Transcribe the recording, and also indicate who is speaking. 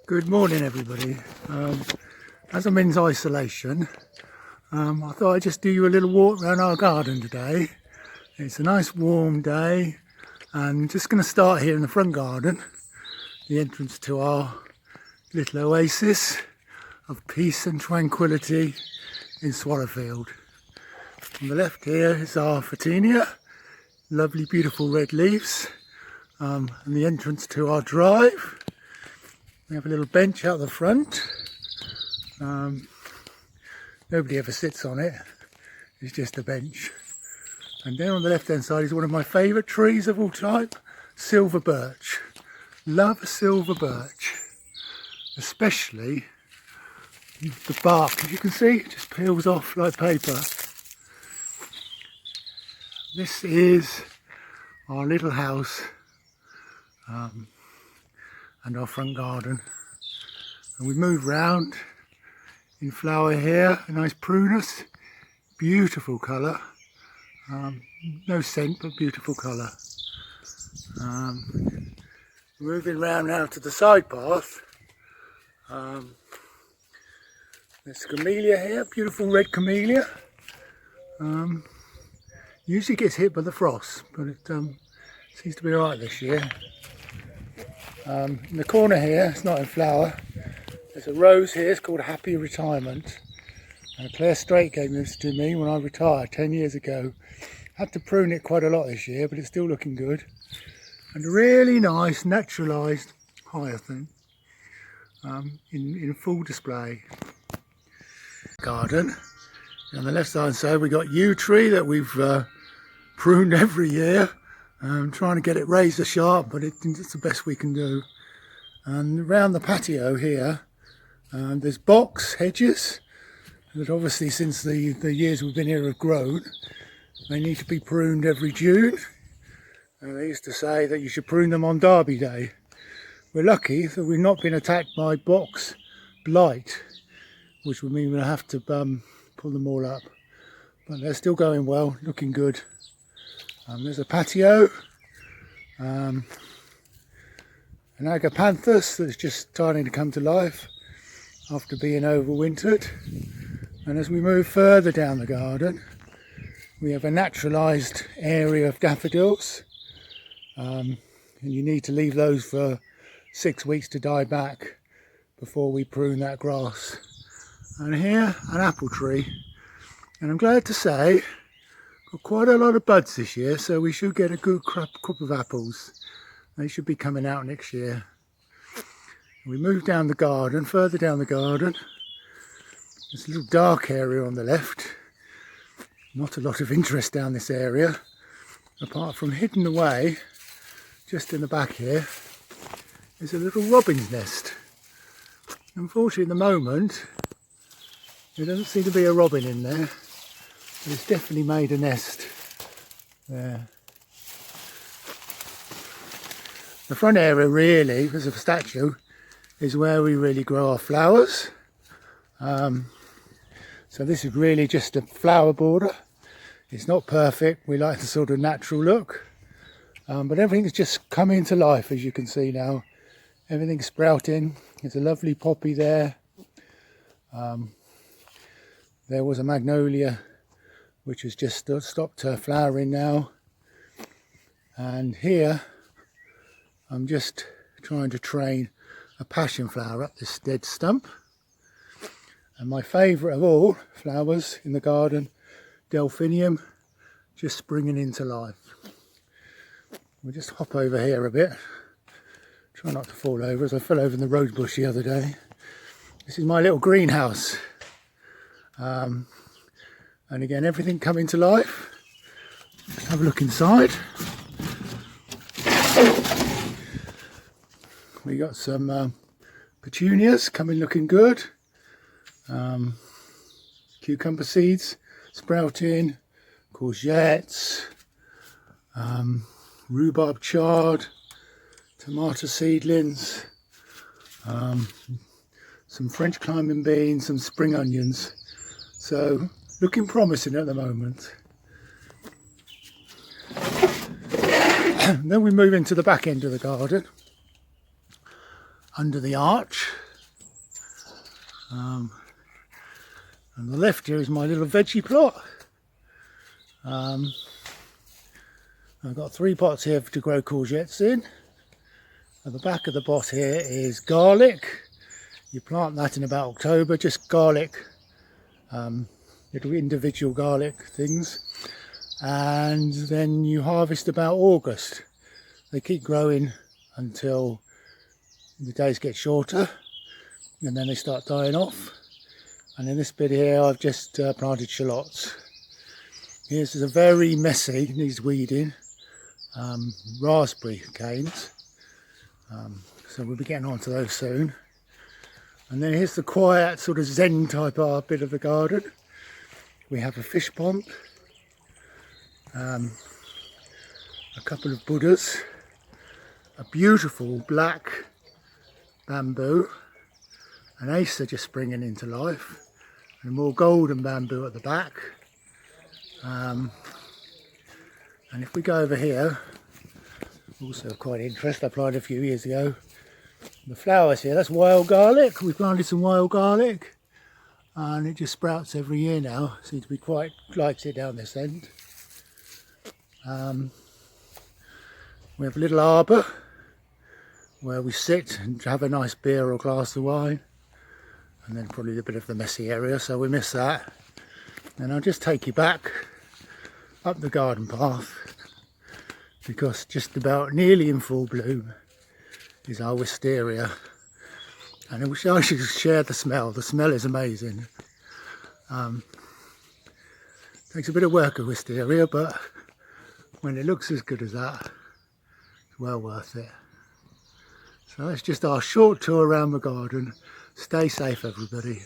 Speaker 1: Good morning, everybody. As I'm in isolation, I thought I'd just do you a little walk around our garden today. It's a nice warm day, and I'm just going to start here in the front garden, the entrance to our little oasis of peace and tranquility in Swallowfield. On the left here is our Photinia, lovely beautiful red leaves, and the entrance to our drive. We have a little bench out the front. Nobody ever sits on it, it's just a bench. And then on the left hand side is one of my favourite trees of all time, silver birch. Love silver birch, especially the bark. As you can see, it just peels off like paper. This is our little house and our front garden, and we move round in flower here, a nice prunus, beautiful colour, no scent but beautiful colour. Moving round now to the side path, there's camellia here, beautiful red camellia. Usually gets hit by the frost, but it seems to be alright this year. In the corner here, it's not in flower, there's a rose here, it's called Happy Retirement. Claire Straight gave this to me when I retired 10 years ago. Had to prune it quite a lot this year, but it's still looking good. And a really nice naturalised hyacinth in full display. Garden. On the left side side we got yew tree that we've pruned every year. Trying to get it razor sharp, but it's the best we can do. And around the patio here, there's box hedges that obviously since the years we've been here have grown. They need to be pruned every June. They used to say that you should prune them on Derby Day. We're lucky that we've not been attacked by box blight, which would mean we'll have to pull them all up. But they're still going well, looking good. There's a patio, an agapanthus that's just starting to come to life after being overwintered. And as we move further down the garden, we have a naturalised area of daffodils, and you need to leave those for 6 weeks to die back before we prune that grass. And here, an apple tree, and I'm glad to say got quite a lot of buds this year, so we should get a good crop of apples. They should be coming out next year. We move down the garden, further down the garden. There's a little dark area on the left. Not a lot of interest down this area, apart from hidden away, just in the back here, is a little robin's nest. Unfortunately at the moment, there doesn't seem to be a robin in there. But it's definitely made a nest there. The front area really, because of a statue, is where we really grow our flowers. So this is really just a flower border. It's not perfect, we like the sort of natural look. But everything's just coming to life, as you can see now. Everything's sprouting. There's a lovely poppy there. There was a magnolia which has just stopped flowering now. And here I'm just trying to train a passion flower up this dead stump. And my favourite of all flowers in the garden, Delphinium, just springing into life. We'll just hop over here a bit. Try not to fall over, as I fell over in the rose bush the other day. This is my little greenhouse. And again, everything coming to life. Let's have a look inside. We got some petunias coming, looking good. Cucumber seeds sprouting, courgettes, rhubarb chard, tomato seedlings, some French climbing beans, some spring onions. So looking promising at the moment. Then we move into the back end of the garden, under the arch. On the left here is my little veggie plot. I've got 3 pots here to grow courgettes in. At the back of the pot here is garlic. You plant that in about October, just garlic, little individual garlic things. And then you harvest about August. They keep growing until the days get shorter, and then they start dying off. And in this bit here I've just planted shallots. Here's a very messy, needs weeding, raspberry canes. So we'll be getting onto those soon. And then here's the quiet sort of zen type art bit of the garden. We have a fish pond, a couple of Buddhas, a beautiful black bamboo, an acer just springing into life, and more golden bamboo at the back. And if we go over here, also quite interesting, I planted a few years ago. The flowers here, that's wild garlic. We planted some wild garlic and it just sprouts every year now. Seems to be quite likes it down this end. We have a little arbour where we sit and have a nice beer or a glass of wine, and then probably a bit of the messy area, so we miss that. And I'll just take you back up the garden path, because just about nearly in full bloom is our wisteria, and I wish I should share the smell. The smell is amazing. Takes a bit of work with wisteria, but when it looks as good as that, it's well worth it. So that's just our short tour around the garden. Stay safe, everybody.